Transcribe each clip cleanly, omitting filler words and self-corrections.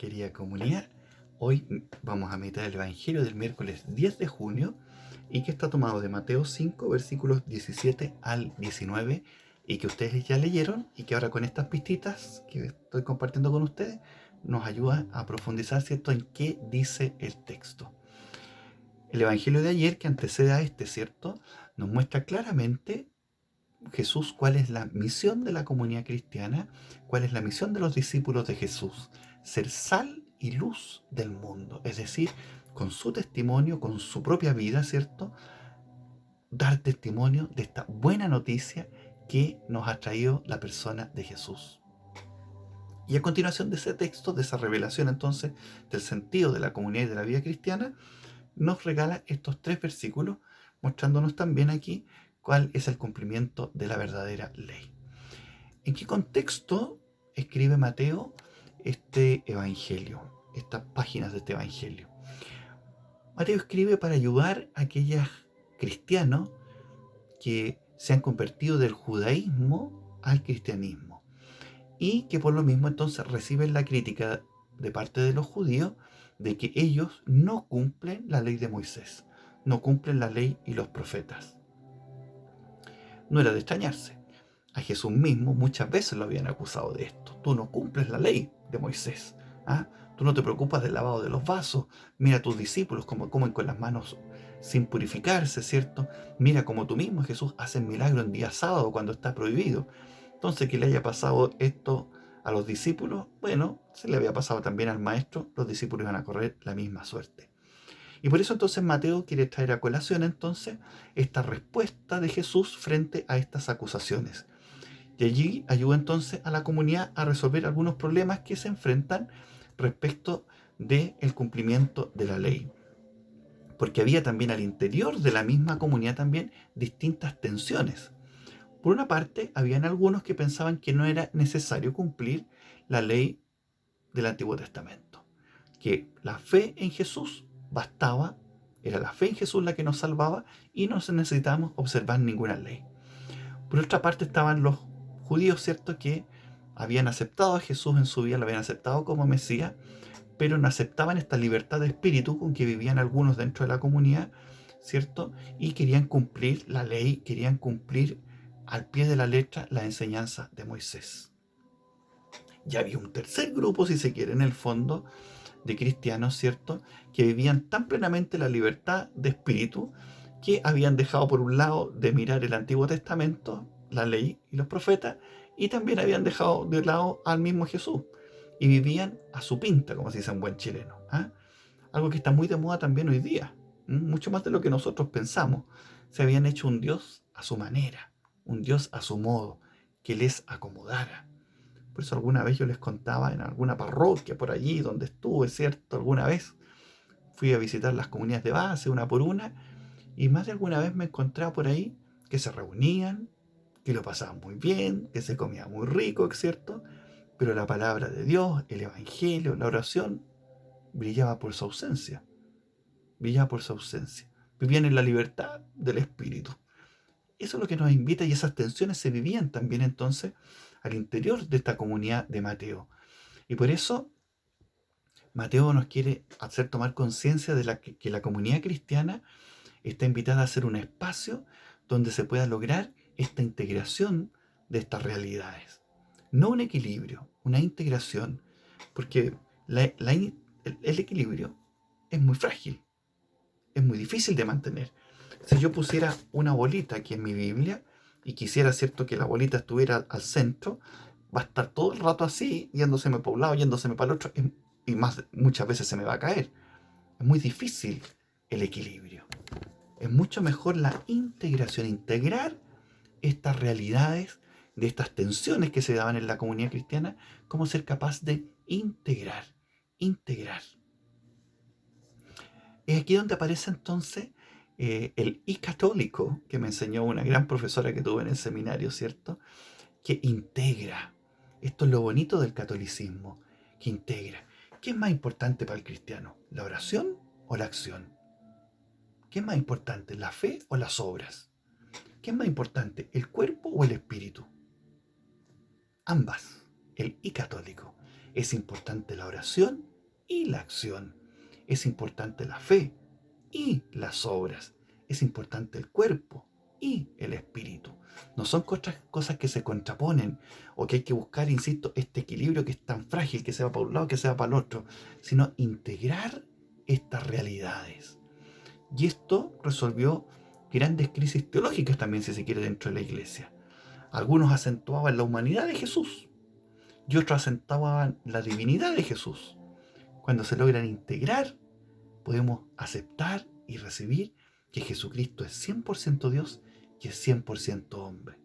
querida comunidad. Hoy vamos a meditar el Evangelio del miércoles 10 de junio y que está tomado de Mateo 5, versículos 17 al 19 y que ustedes ya leyeron y que ahora con estas pistitas que estoy compartiendo con ustedes nos ayuda a profundizar, ¿cierto?, en qué dice el texto. El Evangelio de ayer, que antecede a este, ¿cierto?, nos muestra claramente Jesús cuál es la misión de la comunidad cristiana, cuál es la misión de los discípulos de Jesús: ser sal y luz del mundo, es decir, con su testimonio, con su propia vida, ¿cierto?, dar testimonio de esta buena noticia que nos ha traído la persona de Jesús. Y a continuación de ese texto, de esa revelación entonces del sentido de la comunidad y de la vida cristiana, nos regala estos 3 versículos, mostrándonos también aquí cuál es el cumplimiento de la verdadera ley. ¿En qué contexto escribe Mateo este evangelio, estas páginas de este evangelio? Mateo escribe para ayudar a aquellos cristianos que se han convertido del judaísmo al cristianismo y que por lo mismo entonces reciben la crítica de parte de los judíos de que ellos no cumplen la ley de Moisés, no cumplen la ley y los profetas. No era de extrañarse. A Jesús mismo muchas veces lo habían acusado de esto. Tú no cumples la ley de Moisés. ¿Ah? Tú no te preocupas del lavado de los vasos. Mira a tus discípulos cómo comen con las manos sin purificarse, ¿cierto? Mira cómo tú mismo, Jesús, haces milagro en día sábado cuando está prohibido. Entonces, que le haya pasado esto a los discípulos, bueno, se le había pasado también al maestro, los discípulos iban a correr la misma suerte. Y por eso entonces Mateo quiere traer a colación entonces esta respuesta de Jesús frente a estas acusaciones. Y allí ayuda entonces a la comunidad a resolver algunos problemas que se enfrentan respecto del cumplimiento de la ley. Porque había también al interior de la misma comunidad también distintas tensiones. Por una parte, habían algunos que pensaban que no era necesario cumplir la ley del Antiguo Testamento, que la fe en Jesús bastaba, era la fe en Jesús la que nos salvaba y no necesitábamos observar ninguna ley. Por otra parte estaban los judíos, ¿cierto?, que habían aceptado a Jesús en su vida, lo habían aceptado como Mesías, pero no aceptaban esta libertad de espíritu con que vivían algunos dentro de la comunidad, ¿cierto? Y querían cumplir la ley, querían cumplir al pie de la letra la enseñanza de Moisés. Y había un tercer grupo, si se quiere, en el fondo, de cristianos, ¿cierto?, que vivían tan plenamente la libertad de espíritu que habían dejado por un lado de mirar el Antiguo Testamento, la ley y los profetas, y también habían dejado de lado al mismo Jesús y vivían a su pinta, como se dice en buen chileno. ¿Ah? Algo que está muy de moda también hoy día, mucho más de lo que nosotros pensamos. Se habían hecho un Dios a su manera, un Dios a su modo, que les acomodara. Por eso alguna vez yo les contaba en alguna parroquia por allí donde estuve, ¿cierto? Alguna vez fui a visitar las comunidades de base una por una y más de alguna vez me encontraba por ahí que se reunían, que lo pasaban muy bien, que se comía muy rico, ¿cierto? Pero la palabra de Dios, el Evangelio, la oración, brillaba por su ausencia. Brillaba por su ausencia. Vivían en la libertad del Espíritu. Eso es lo que nos invita, y esas tensiones se vivían también entonces al interior de esta comunidad de Mateo. Y por eso Mateo nos quiere hacer tomar conciencia de que la comunidad cristiana está invitada a ser un espacio donde se pueda lograr esta integración de estas realidades. No un equilibrio, una integración, porque el equilibrio es muy frágil, es muy difícil de mantener. Si yo pusiera una bolita aquí en mi Biblia y quisiera, ¿cierto?, que la bolita estuviera al centro, va a estar todo el rato así, yéndoseme para un lado, yéndoseme para el otro, y muchas veces se me va a caer. Es muy difícil el equilibrio. Es mucho mejor la integración, integrar estas realidades, de estas tensiones que se daban en la comunidad cristiana, como ser capaz de integrar. Es aquí donde aparece entonces el I católico, que me enseñó una gran profesora que tuve en el seminario, ¿cierto?, que integra. Esto es lo bonito del catolicismo, que integra. ¿Qué es más importante para el cristiano? ¿La oración o la acción? ¿Qué es más importante, la fe o las obras? ¿Qué es más importante, el cuerpo o el espíritu? Ambas. El I católico. Es importante la oración y la acción. Es importante la fe y las obras. Es importante el cuerpo y el espíritu. No son cosas que se contraponen o que hay que buscar, insisto, este equilibrio que es tan frágil, que sea para un lado, que sea para el otro, sino integrar estas realidades. Y esto resolvió grandes crisis teológicas también, si se quiere, dentro de la iglesia. Algunos acentuaban la humanidad de Jesús y otros acentuaban la divinidad de Jesús. Cuando se logran integrar, podemos aceptar y recibir que Jesucristo es 100% Dios y es 100% hombre.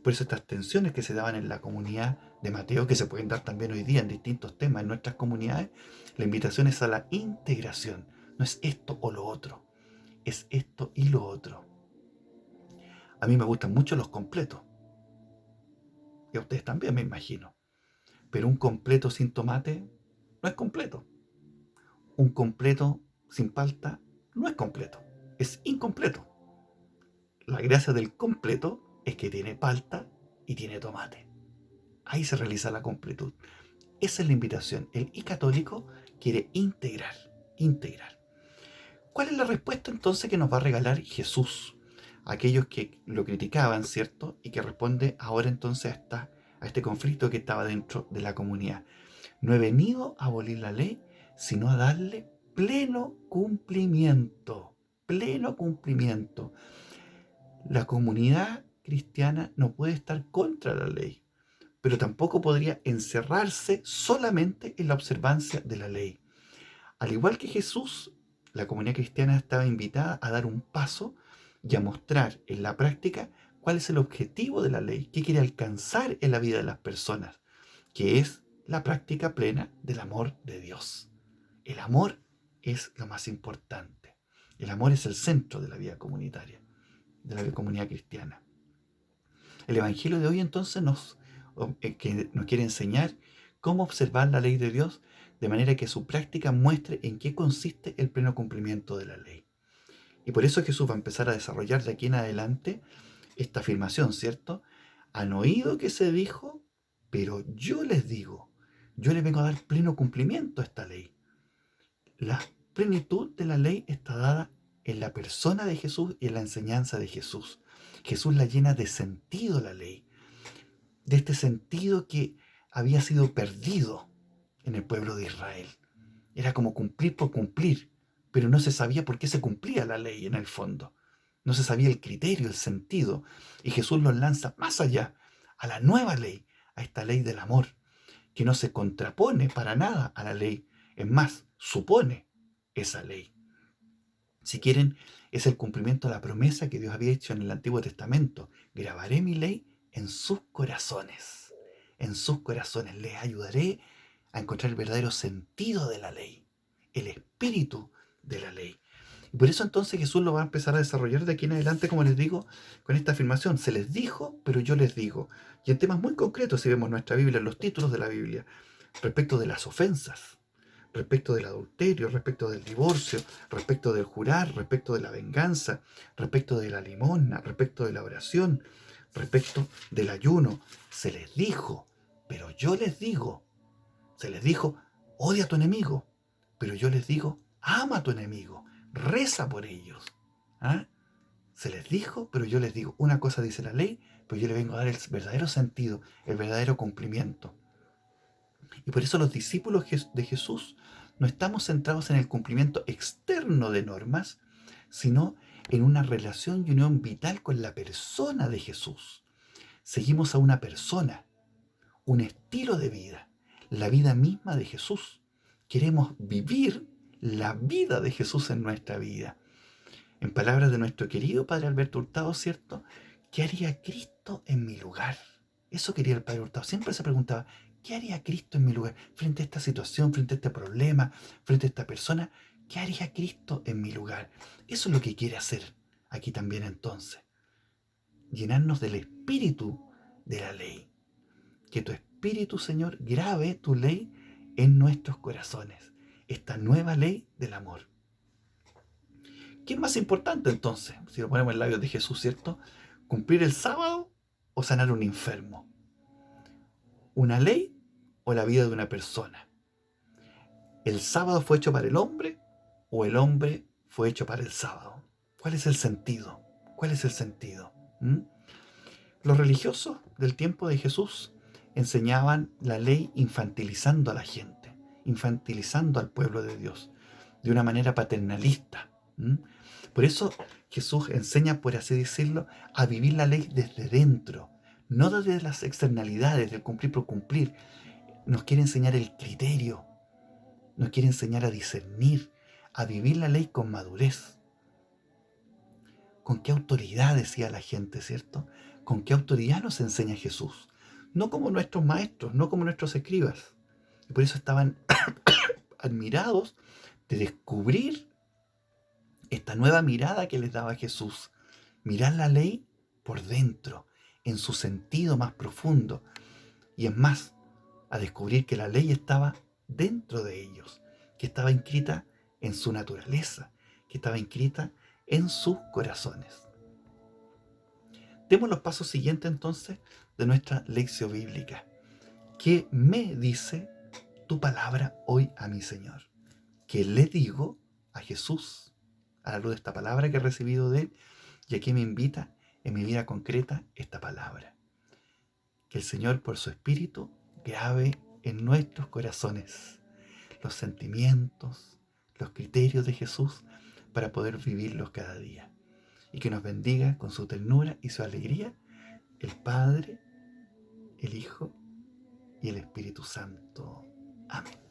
Por eso estas tensiones que se daban en la comunidad de Mateo, que se pueden dar también hoy día en distintos temas en nuestras comunidades, la invitación es a la integración. No es esto o lo otro, es esto y lo otro. A mí me gustan mucho los completos, y a ustedes también, me imagino. Pero un completo sin tomate no es completo. Un completo sin palta no es completo, es incompleto. La gracia del completo es que tiene palta y tiene tomate. Ahí se realiza la completud. Esa es la invitación. El católico quiere integrar. ¿Cuál es la respuesta entonces que nos va a regalar Jesús a aquellos que lo criticaban, ¿cierto? Y que responde ahora entonces a este conflicto que estaba dentro de la comunidad. No he venido a abolir la ley, sino a darle pleno cumplimiento. Pleno cumplimiento. La comunidad cristiana no puede estar contra la ley, pero tampoco podría encerrarse solamente en la observancia de la ley. Al igual que Jesús, la comunidad cristiana estaba invitada a dar un paso y a mostrar en la práctica cuál es el objetivo de la ley, qué quiere alcanzar en la vida de las personas, que es la práctica plena del amor de Dios. El amor es lo más importante. El amor es el centro de la vida comunitaria, de la comunidad cristiana. El Evangelio de hoy entonces que nos quiere enseñar cómo observar la ley de Dios de manera que su práctica muestre en qué consiste el pleno cumplimiento de la ley. Y por eso Jesús va a empezar a desarrollar de aquí en adelante esta afirmación, ¿cierto? Han oído que se dijo, pero yo les digo, yo les vengo a dar pleno cumplimiento a esta ley. La plenitud de la ley está dada en la persona de Jesús y en la enseñanza de Jesús. Jesús la llena de sentido la ley, de este sentido que había sido perdido en el pueblo de Israel. Era como cumplir por cumplir, pero no se sabía por qué se cumplía la ley en el fondo. No se sabía el criterio, el sentido. Y Jesús los lanza más allá, a la nueva ley, a esta ley del amor, que no se contrapone para nada a la ley. Es más, supone esa ley. Si quieren, es el cumplimiento de la promesa que Dios había hecho en el Antiguo Testamento. Grabaré mi ley en sus corazones. En sus corazones les ayudaré a encontrar el verdadero sentido de la ley, el espíritu de la ley. Y por eso entonces Jesús lo va a empezar a desarrollar de aquí en adelante, como les digo, con esta afirmación. Se les dijo, pero yo les digo. Y en temas muy concretos, si vemos nuestra Biblia, en los títulos de la Biblia, respecto de las ofensas, respecto del adulterio, respecto del divorcio, respecto del jurar, respecto de la venganza, respecto de la limosna, respecto de la oración, respecto del ayuno. Se les dijo, pero yo les digo. Se les dijo, odia a tu enemigo, pero yo les digo, ama a tu enemigo, reza por ellos. ¿Ah? Se les dijo, pero yo les digo, una cosa dice la ley, pero yo le vengo a dar el verdadero sentido, el verdadero cumplimiento. Y por eso los discípulos de Jesús no estamos centrados en el cumplimiento externo de normas, sino en una relación y unión vital con la persona de Jesús. Seguimos a una persona, un estilo de vida, la vida misma de Jesús. Queremos vivir la vida de Jesús en nuestra vida. En palabras de nuestro querido Padre Alberto Hurtado, ¿cierto? ¿Qué haría Cristo en mi lugar? Eso quería el Padre Hurtado. Siempre se preguntaba, ¿qué haría Cristo en mi lugar? Frente a esta situación, frente a este problema, frente a esta persona, ¿qué haría Cristo en mi lugar? Eso es lo que quiere hacer aquí también entonces. Llenarnos del espíritu de la ley. Que tu espíritu, Señor, grabe tu ley en nuestros corazones. Esta nueva ley del amor. ¿Qué es más importante entonces? Si lo ponemos en labios de Jesús, ¿cierto? ¿Cumplir el sábado o sanar un enfermo? ¿Una ley o la vida de una persona? ¿El sábado fue hecho para el hombre o el hombre fue hecho para el sábado? ¿Cuál es el sentido? ¿Cuál es el sentido? ¿Mm? Los religiosos del tiempo de Jesús enseñaban la ley infantilizando a la gente, infantilizando al pueblo de Dios, de una manera paternalista. ¿Mm? Por eso Jesús enseña, por así decirlo, a vivir la ley desde dentro, no desde las externalidades, del cumplir por cumplir. Nos quiere enseñar el criterio, nos quiere enseñar a discernir, a vivir la ley con madurez. ¿Con qué autoridad decía la gente, cierto? ¿Con qué autoridad nos enseña Jesús? No como nuestros maestros, no como nuestros escribas. Y por eso estaban admirados de descubrir esta nueva mirada que les daba Jesús. Mirar la ley por dentro, en su sentido más profundo. Y es más, a descubrir que la ley estaba dentro de ellos, que estaba inscrita en su naturaleza, que estaba inscrita en sus corazones. Demos los pasos siguientes entonces de nuestra lección bíblica. ¿Qué me dice tu palabra hoy a mi Señor? ¿Qué le digo a Jesús a la luz de esta palabra que he recibido de Él? ¿Y a qué me invita en mi vida concreta esta palabra? Que el Señor por su Espíritu grabe en nuestros corazones los sentimientos, los criterios de Jesús para poder vivirlos cada día. Y que nos bendiga con su ternura y su alegría el Padre, el Hijo y el Espíritu Santo. Amén.